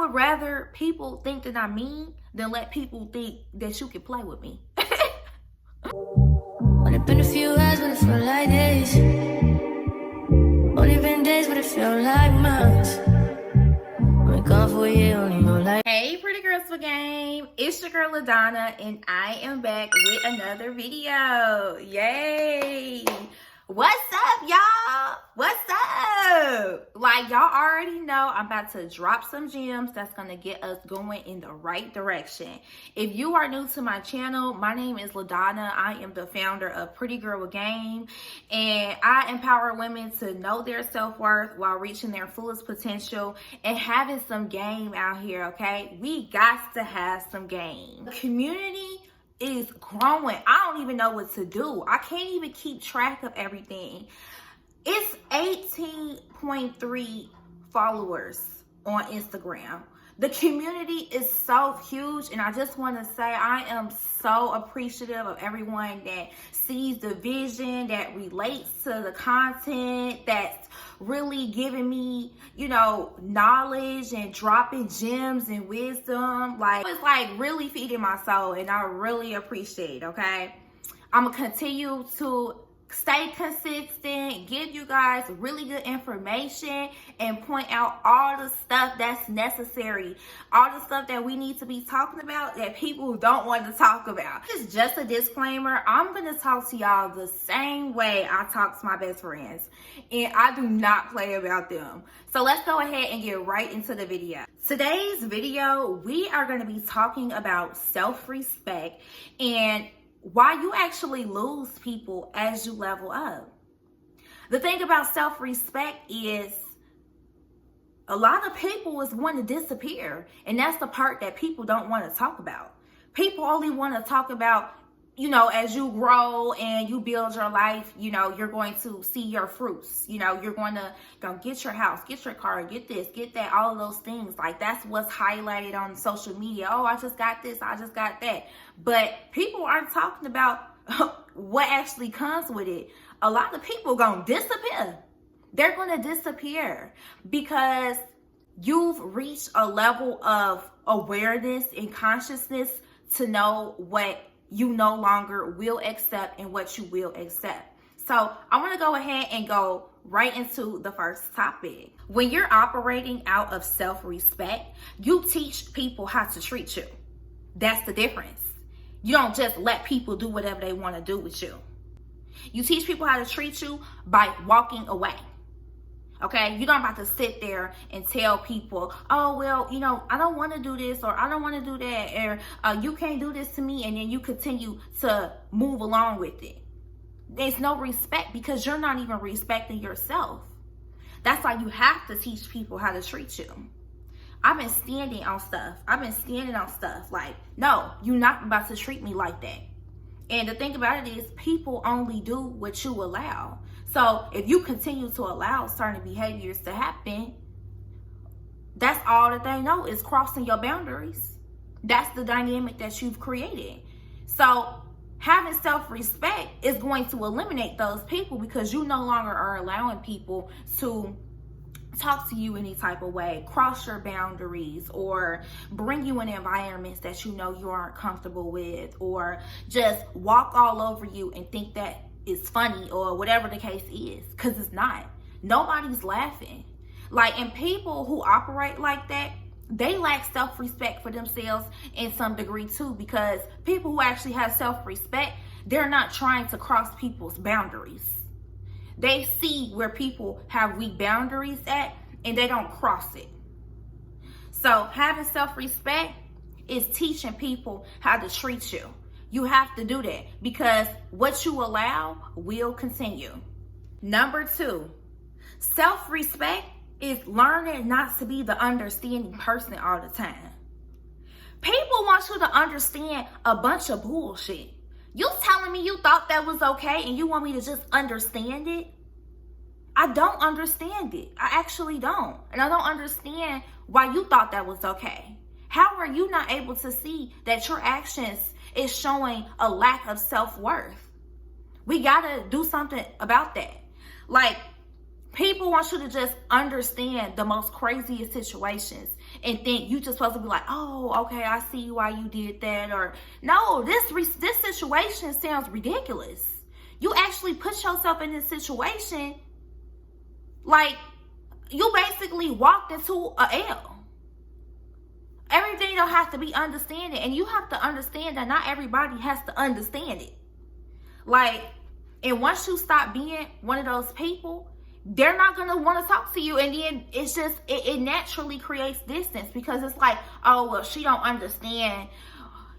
would rather people think that I'm mean than let people think that you can play with me. Only been a few hours, but it felt like days. Only been days, but it felt like months. Been gone for a year, only know like. Hey, pretty girls for game. It's your girl LaDonna, and I am back with another video. Yay! What's up, y'all? What's up? Like y'all already know, I'm about to drop some gems that's gonna get us going in the right direction. If you are new to my channel, my name is LaDonna. I am the founder of Pretty Girl with Game, and I empower women to know their self-worth while reaching their fullest potential and having some game out here, okay? We got to have some game. The community is growing. I don't even know what to do. I can't even keep track of everything. It's 18.3 followers on Instagram. The community is so huge, and I just want to say I am so appreciative of everyone that sees the vision, that relates to the content, that's really giving me, you know, knowledge and dropping gems and wisdom. Like, it's like really feeding my soul, and I really appreciate it, okay? I'm gonna continue to stay consistent, give you guys really good information, and point out all the stuff that's necessary, all the stuff that we need to be talking about that people don't want to talk about. It's just a disclaimer. I'm going to talk to y'all the same way I talk to my best friends, and I do not play about them. So let's go ahead and get right into the video. Today's video, we are going to be talking about self-respect and why you actually lose people as you level up. The thing about self-respect is a lot of people is want to disappear, and that's the part that people don't want to talk about. People only want to talk about, you know, as you grow and you build your life, you know, you're going to see your fruits. You know, you're going to go get your house, get your car, get this, get that, all of those things. Like, that's what's highlighted on social media. Oh, I just got this, I just got that. But people aren't talking about what actually comes with it. A lot of people gonna disappear. They're gonna disappear because you've reached a level of awareness and consciousness to know what you no longer will accept and what you will accept. So I want to go ahead and go right into the first topic. When you're operating out of self-respect, you teach people how to treat you. That's the difference. You don't just let people do whatever they want to do with you. You teach people how to treat you by walking away. Okay, you're not about to sit there and tell people, oh, well, you know, I don't want to do this, or I don't want to do that, or you can't do this to me, and then you continue to move along with it. There's no respect because you're not even respecting yourself. That's why you have to teach people how to treat you. I've been standing on stuff. Like, no, you're not about to treat me like that. And the thing about it is, people only do what you allow. So if you continue to allow certain behaviors to happen, that's all that they know is crossing your boundaries. That's the dynamic that you've created. So having self-respect is going to eliminate those people because you no longer are allowing people to talk to you any type of way, cross your boundaries, or bring you in environments that you know you aren't comfortable with, or just walk all over you and think that it's funny or whatever the case is, because it's not. Nobody's laughing. Like, and people who operate like that, they lack self-respect for themselves in some degree too, because people who actually have self-respect, they're not trying to cross people's boundaries. They see where people have weak boundaries at, and they don't cross it. So having self-respect is teaching people how to treat you. You have to do that because what you allow will continue. Number 2, self-respect is learning not to be the understanding person all the time. People want you to understand a bunch of bullshit. You telling me you thought that was okay and you want me to just understand it? I don't understand it. I actually don't. And I don't understand why you thought that was okay. How are you not able to see that your actions is showing a lack of self-worth? We gotta do something about that. Like, people want you to just understand the most craziest situations and think you just supposed to be like, oh, okay, I see why you did that. Or no, this situation sounds ridiculous. You actually put yourself in this situation like you basically walked into a L. Everything don't have to be understanding, and you have to understand that not everybody has to understand it. Like, and once you stop being one of those people, they're not going to want to talk to you. And then it's just, it naturally creates distance, because it's like, oh, well, she don't understand.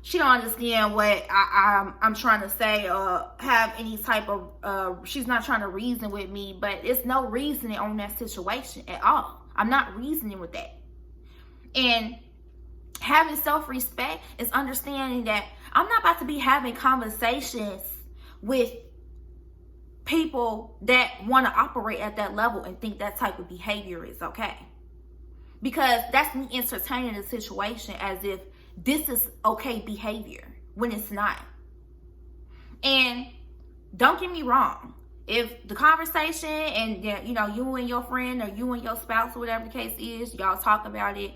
She don't understand what I'm trying to say, or have any type of, she's not trying to reason with me. But it's no reasoning on that situation at all. I'm not reasoning with that. And having self-respect is understanding that I'm not about to be having conversations with people that want to operate at that level and think that type of behavior is okay. Because that's me entertaining the situation as if this is okay behavior when it's not. And don't get me wrong. If the conversation and, you know, you and your friend or you and your spouse or whatever the case is, y'all talk about it,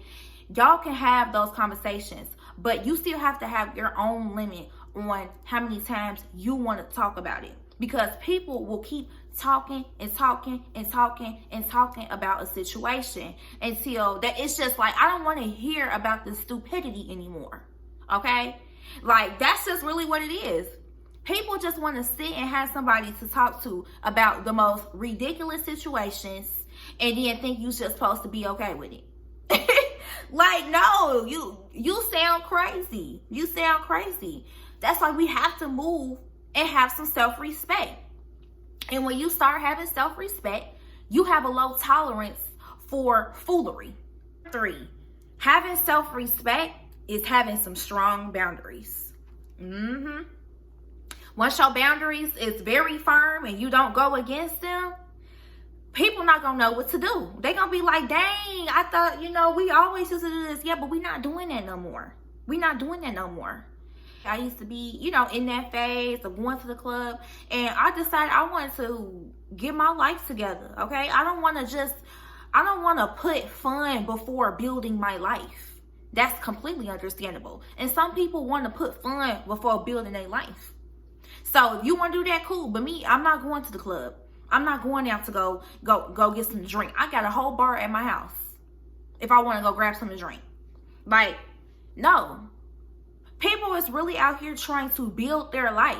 y'all can have those conversations, but you still have to have your own limit on how many times you want to talk about it. Because people will keep talking and talking and talking and talking about a situation until that it's just like, I don't want to hear about the stupidity anymore. Okay? Like, that's just really what it is. People just want to sit and have somebody to talk to about the most ridiculous situations and then think you're just supposed to be okay with it. Like, no, you sound crazy. You sound crazy. That's why we have to move and have some self-respect. And when you start having self-respect, you have a low tolerance for foolery. 3, having self-respect is having some strong boundaries. Once your boundaries is very firm and you don't go against them, people not gonna know what to do. They gonna be like, dang, I thought, you know, we always used to do this. Yeah, but we not doing that no more. We not doing that no more. I used to be, you know, in that phase of going to the club, and I decided I wanted to get my life together, okay? I don't want to put fun before building my life. That's completely understandable. And some people want to put fun before building their life. So if you want to do that, cool. But me, I'm not going to the club. I'm not going out to go get some drink. I got a whole bar at my house if I want to go grab something to drink. Like, no. People is really out here trying to build their life.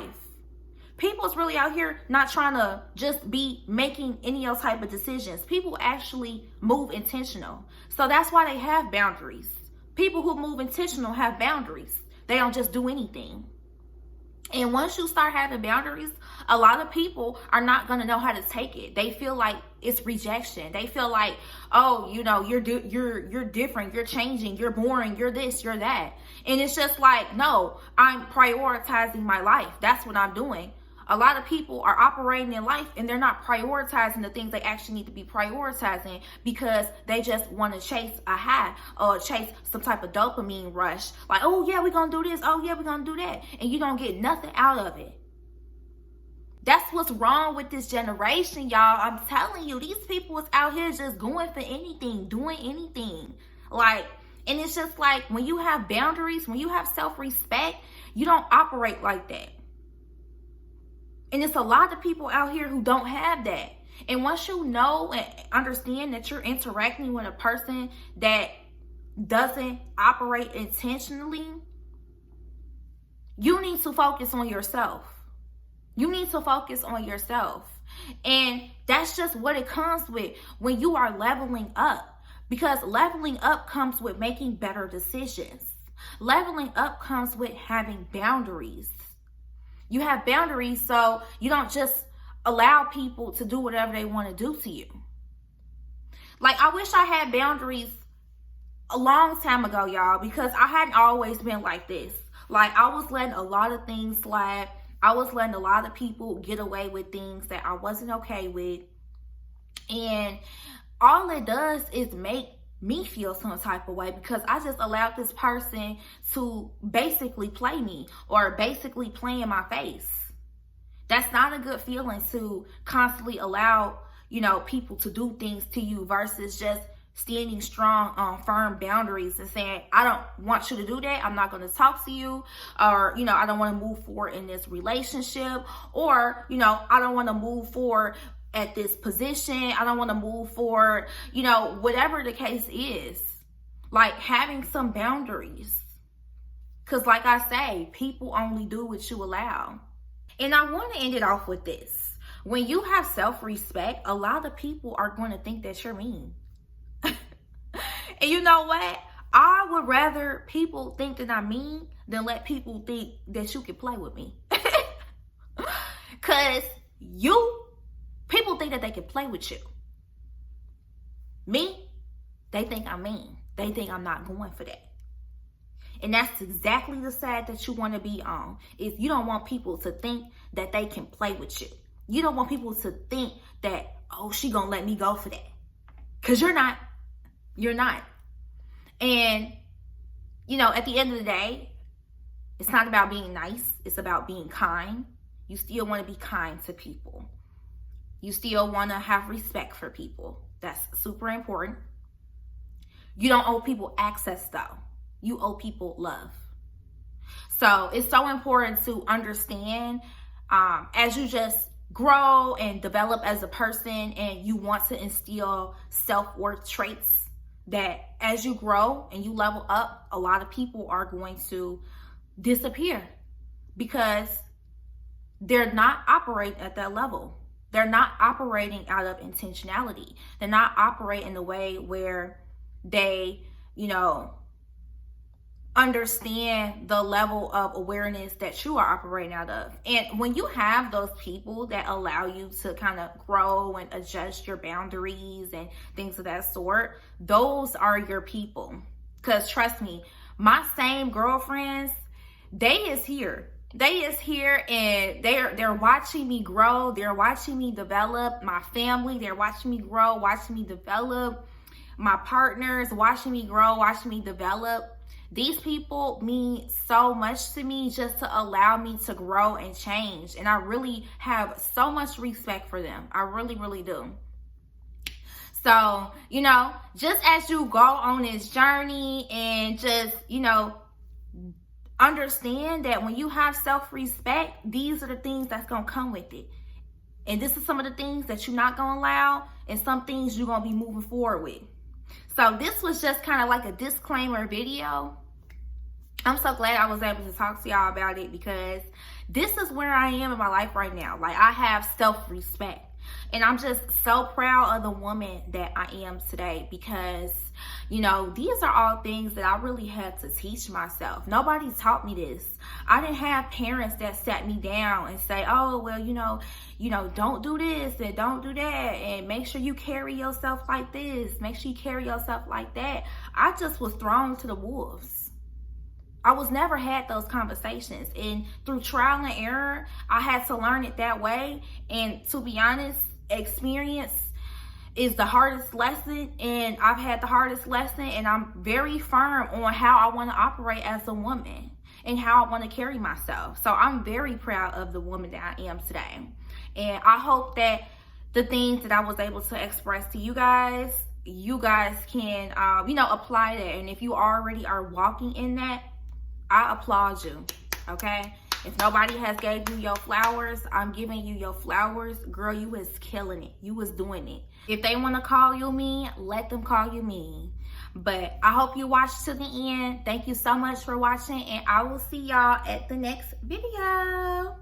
People is really out here not trying to just be making any other type of decisions. People actually move intentional. So that's why they have boundaries. People who move intentional have boundaries. They don't just do anything. And once you start having boundaries, a lot of people are not going to know how to take it. They feel like it's rejection. They feel like, oh, you know, you're different, you're changing, you're boring, you're this, you're that. And it's just like, no, I'm prioritizing my life. That's what I'm doing. A lot of people are operating in life and they're not prioritizing the things they actually need to be prioritizing because they just want to chase a high or chase some type of dopamine rush. Like, oh yeah, we're going to do this. Oh yeah, we're going to do that. And you don't get nothing out of it. That's what's wrong with this generation, y'all. I'm telling you, these people is out here just going for anything, doing anything. Like, and it's just like when you have boundaries, when you have self-respect, you don't operate like that. And it's a lot of people out here who don't have that. And once you know and understand that you're interacting with a person that doesn't operate intentionally, you need to focus on yourself. You need to focus on yourself. And that's just what it comes with when you are leveling up. Because leveling up comes with making better decisions. Leveling up comes with having boundaries. You have boundaries so you don't just allow people to do whatever they want to do to you. Like, I wish I had boundaries a long time ago, y'all, because I hadn't always been like this. Like, I was letting a lot of things slide. I was letting a lot of people get away with things that I wasn't okay with. And all it does is make me feel some type of way because I just allowed this person to basically play me or basically play in my face. That's not a good feeling to constantly allow, you know, people to do things to you versus just standing strong on firm boundaries and saying, I don't want you to do that. I'm not going to talk to you. Or, I don't want to move forward in this relationship. Or, I don't want to move forward at this position. I don't want to move forward, whatever the case is. Like having some boundaries. Because like I say, people only do what you allow. And I want to end it off with this. When you have self-respect, a lot of people are going to think that you're mean. And you know what? I would rather people think that I'm mean than let people think that you can play with me. Because people think that they can play with you. Me, they think I'm mean. They think I'm not going for that. And that's exactly the side that you want to be on. Is you don't want people to think that they can play with you. You don't want people to think that, oh, she gonna let me go for that. Because you're not. You're not. And, at the end of the day, it's not about being nice. It's about being kind. You still want to be kind to people. You still want to have respect for people. That's super important. You don't owe people access, though. You owe people love. So it's so important to understand as you just grow and develop as a person and you want to instill self-worth traits, that as you grow and you level up, a lot of people are going to disappear because they're not operating at that level. They're not operating out of intentionality. They're not operating in a way where they, understand the level of awareness that you are operating out of. And when you have those people that allow you to kind of grow and adjust your boundaries and things of that sort, those are your people. Because trust me, my same girlfriends, they is here and they're watching me grow. They're watching me develop. My family, they're watching me grow, watching me develop. My partners watching me grow, watching me develop. These people mean so much to me just to allow me to grow and change. And I really have so much respect for them. I really, really do. So, just as you go on this journey and just, understand that when you have self-respect, these are the things that's going to come with it. And this is some of the things that you're not going to allow and some things you're going to be moving forward with. So this was just kind of like a disclaimer video. I'm so glad I was able to talk to y'all about it because this is where I am in my life right now. Like, I have self-respect. And I'm just so proud of the woman that I am today because, these are all things that I really had to teach myself. Nobody taught me this. I didn't have parents that sat me down and say, oh, well, don't do this and don't do that. And make sure you carry yourself like this. Make sure you carry yourself like that. I just was thrown to the wolves. I was never had those conversations. And through trial and error, I had to learn it that way. And to be honest, experience is the hardest lesson. And I've had the hardest lesson. And I'm very firm on how I want to operate as a woman and how I want to carry myself. So I'm very proud of the woman that I am today. And I hope that the things that I was able to express to you guys can, apply that. And if you already are walking in that, I applaud you, okay? If nobody has gave you your flowers, I'm giving you your flowers. Girl, you was killing it. You was doing it. If they want to call you mean, let them call you mean. But I hope you watched to the end. Thank you so much for watching, and I will see y'all at the next video.